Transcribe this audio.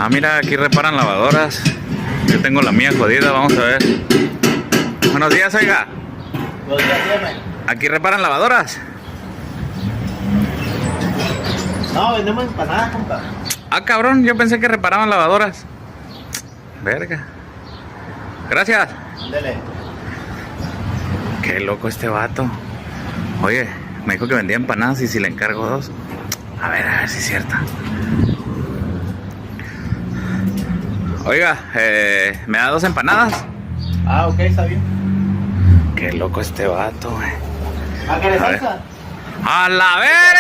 Ah, mira, aquí reparan lavadoras. Yo tengo la mía jodida, vamos a ver. Buenos días, oiga. Buenos días, dígame. Aquí reparan lavadoras. No, vendemos empanadas, compa. Ah, cabrón, yo pensé que reparaban lavadoras. Verga. Gracias. Dele. Qué loco este vato. Oye, me dijo que vendía empanadas y si le encargo 2. A ver si es cierto. Oiga, ¿me da 2 empanadas? Ah, ok, está bien. Qué loco este vato, güey. ¿Ah, qué le A ver. salsa? ¡A la verga!